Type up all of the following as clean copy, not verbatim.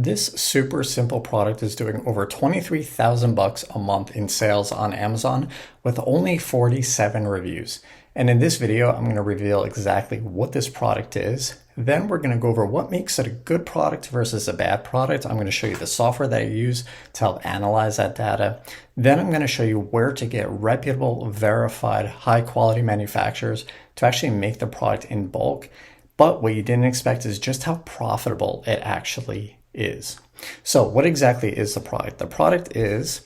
This super simple product is doing over 23,000 bucks a month in sales on Amazon with only 47 reviews. And in this video, I'm going to reveal exactly what this product is. Then we're going to go over what makes it a good product versus a bad product. I'm going to show you the software that I use to help analyze that data. Then I'm going to show you where to get reputable, verified, high quality manufacturers to actually make the product in bulk. But what you didn't expect is just how profitable it actually is. So what exactly is the product? The product is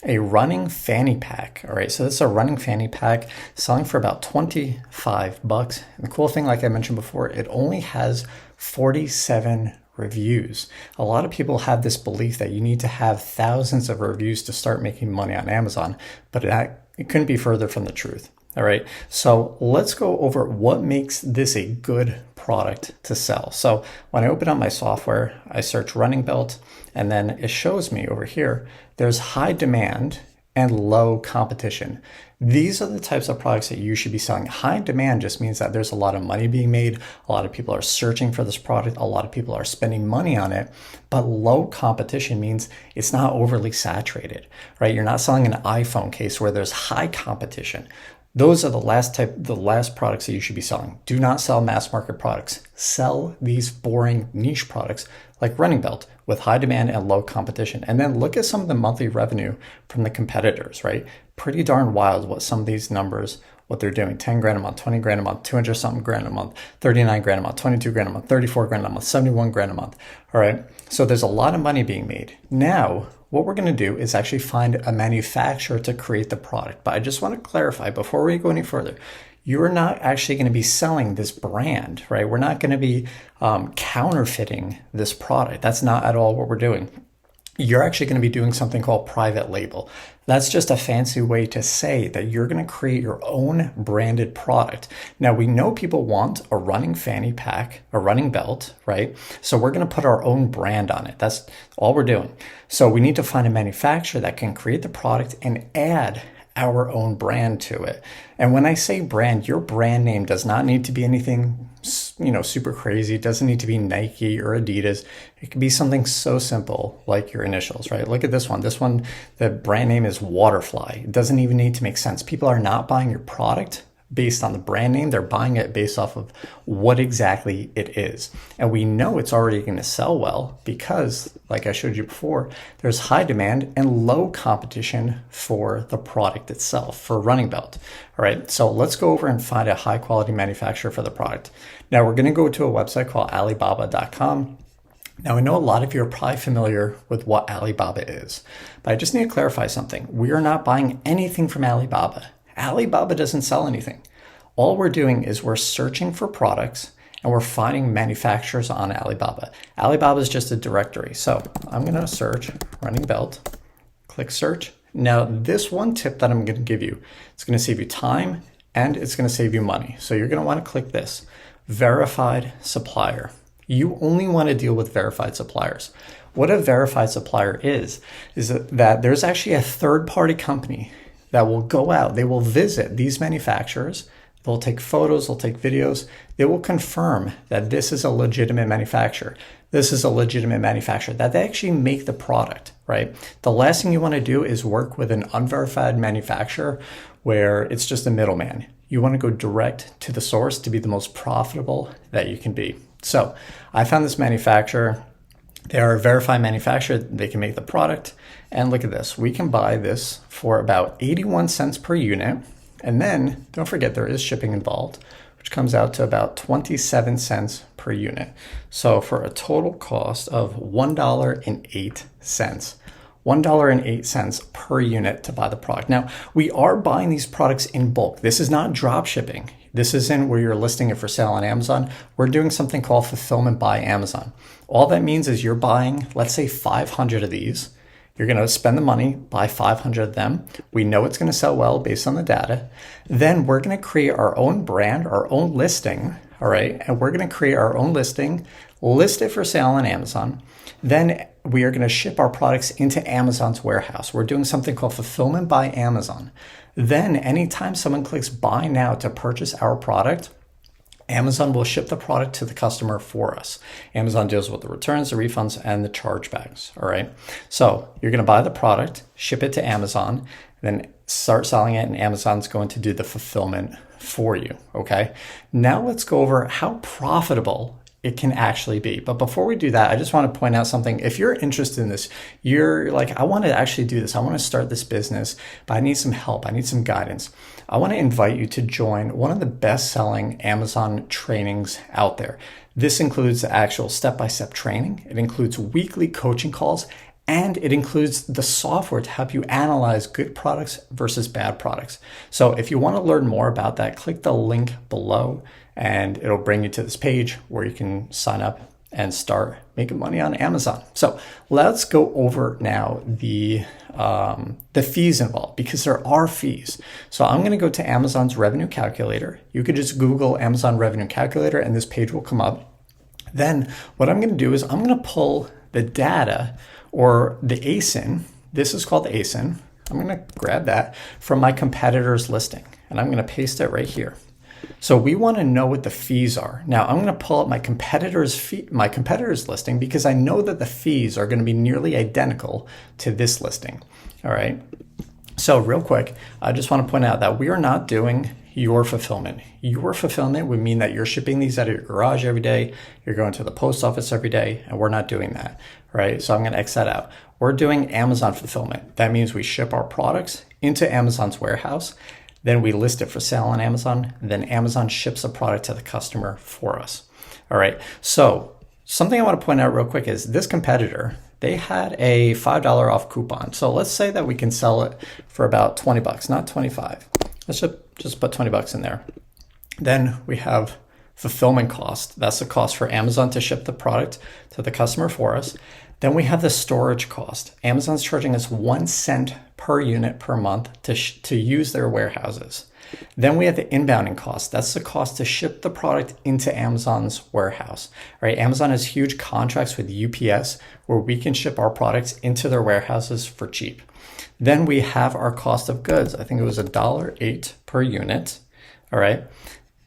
a running fanny pack. All right, so this is a running fanny pack selling for about 25 bucks. And the cool thing, like I mentioned before, it only has 47 reviews. A lot of people have this belief that you need to have thousands of reviews to start making money on Amazon, but it couldn't be further from the truth. All right, so let's go over what makes this a good product to sell. So when I open up my software, I search running belt, and then it shows me over here, there's high demand and low competition. These are the types of products that you should be selling. High demand just means that there's a lot of money being made. A lot of people are searching for this product. A lot of people are spending money on it. But low competition means it's not overly saturated, right? You're not selling an iPhone case where there's high competition. Those are the last products that you should be selling. Do not sell mass market products. Sell these boring niche products like running belt with high demand and low competition. And then look at some of the monthly revenue from the competitors, right? Pretty darn wild what some of these numbers, what they're doing. 10 grand a month, 20 grand a month, 200 something grand a month, 39 grand a month, 22 grand a month, 34 grand a month, 71 grand a month. All right. So there's a lot of money being made. Now, what we're going to do is actually find a manufacturer to create the product. But I just want to clarify before we go any further, you're not actually going to be selling this brand, right? We're not going to be counterfeiting this product. That's not at all what we're doing. You're actually going to be doing something called private label. That's just a fancy way to say that you're going to create your own branded product. Now, we know people want a running fanny pack, a running belt, right? So we're going to put our own brand on it. That's all we're doing. So we need to find a manufacturer that can create the product and add our own brand to it. And when I say brand, your brand name does not need to be anything, super crazy. It doesn't need to be Nike or Adidas. It could be something so simple like your initials, right? Look at this one. This one, the brand name is Waterfly. It doesn't even need to make sense. People are not buying your product based on the brand name. They're buying it based off of what exactly it is. And we know it's already going to sell well because, like I showed you before, there's high demand and low competition for the product itself, for running belt. All right, so let's go over and find a high quality manufacturer for the product. Now we're going to go to a website called Alibaba.com. Now, I know a lot of you are probably familiar with what Alibaba is, but I just need to clarify something. We are not buying anything from Alibaba. Alibaba doesn't sell anything. All we're doing is we're searching for products and we're finding manufacturers on Alibaba. Alibaba is just a directory. So I'm going to search running belt, click search. Now, this one tip that I'm going to give you, it's going to save you time and it's going to save you money. So you're going to want to click this, verified supplier. You only want to deal with verified suppliers. What a verified supplier is that there's actually a third-party company that will go out, they will visit these manufacturers, they'll take photos, they'll take videos, they will confirm that this is a legitimate manufacturer. This is a legitimate manufacturer, that they actually make the product, right? The last thing you want to do is work with an unverified manufacturer where it's just a middleman. You want to go direct to the source to be the most profitable that you can be. So I found this manufacturer. They are a verified manufacturer. They can make the product. And look at this. We can buy this for about 81 cents per unit. And then don't forget there is shipping involved, which comes out to about 27 cents per unit. So for a total cost of $1.08. $1.08 per unit to buy the product. Now, we are buying these products in bulk. This is not drop shipping. This isn't where you're listing it for sale on Amazon. We're doing something called fulfillment by Amazon. All that means is you're buying, let's say 500 of these. You're going to spend the money, buy 500 of them. We know it's going to sell well based on the data. Then we're going to create our own brand, our own listing, all right? And we're going to create our own listing, list it for sale on Amazon. Then we are going to ship our products into Amazon's warehouse. We're doing something called fulfillment by Amazon. Then anytime someone clicks buy now to purchase our product, Amazon will ship the product to the customer for us. Amazon deals with the returns, the refunds, and the chargebacks. All right. So you're going to buy the product, ship it to Amazon, then start selling it, and Amazon's going to do the fulfillment for you. Okay. Now let's go over how profitable it can actually be. But before we do that, I just want to point out something. If you're interested in this, you're like, I want to actually do this. I want to start this business, but I need some help. I need some guidance. I want to invite you to join one of the best-selling Amazon trainings out there. This includes the actual step-by-step training. It includes weekly coaching calls, and it includes the software to help you analyze good products versus bad products. So if you want to learn more about that, click the link below and it'll bring you to this page where you can sign up and start making money on Amazon. So let's go over now the fees involved, because there are fees. So I'm going to go to Amazon's revenue calculator. You could just Google Amazon revenue calculator and this page will come up. Then what I'm going to do is I'm going to pull the data, or the ASIN. This is called the ASIN. I'm going to grab that from my competitor's listing and I'm going to paste it right here. So we want to know what the fees are. Now I'm going to pull up my competitor's listing because I know that the fees are going to be nearly identical to this listing. All right. So real quick, I just want to point out that we are not doing your fulfillment. Your fulfillment would mean that you're shipping these out of your garage every day. You're going to the post office every day, and we're not doing that, right? So I'm going to X that out. We're doing Amazon fulfillment. That means we ship our products into Amazon's warehouse. Then we list it for sale on Amazon. Then Amazon ships the product to the customer for us. All right. So something I want to point out real quick is this competitor, they had a $5 off coupon. So let's say that we can sell it for about 20 bucks, not 25. Let's just put 20 bucks in there. Then we have fulfillment cost. That's the cost for Amazon to ship the product to the customer for us. Then we have the storage cost. Amazon's charging us 1 cent per unit per month to use their warehouses. Then we have the inbounding cost. That's the cost to ship the product into Amazon's warehouse. Right? Amazon has huge contracts with UPS where we can ship our products into their warehouses for cheap. Then we have our cost of goods. I think it was $1.08 per unit. All right.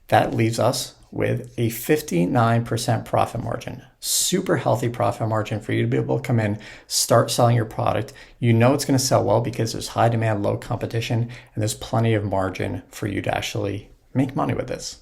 That leaves us with a 59% profit margin. Super healthy profit margin for you to be able to come in, start selling your product. You know it's going to sell well because there's high demand, low competition, and there's plenty of margin for you to actually make money with this.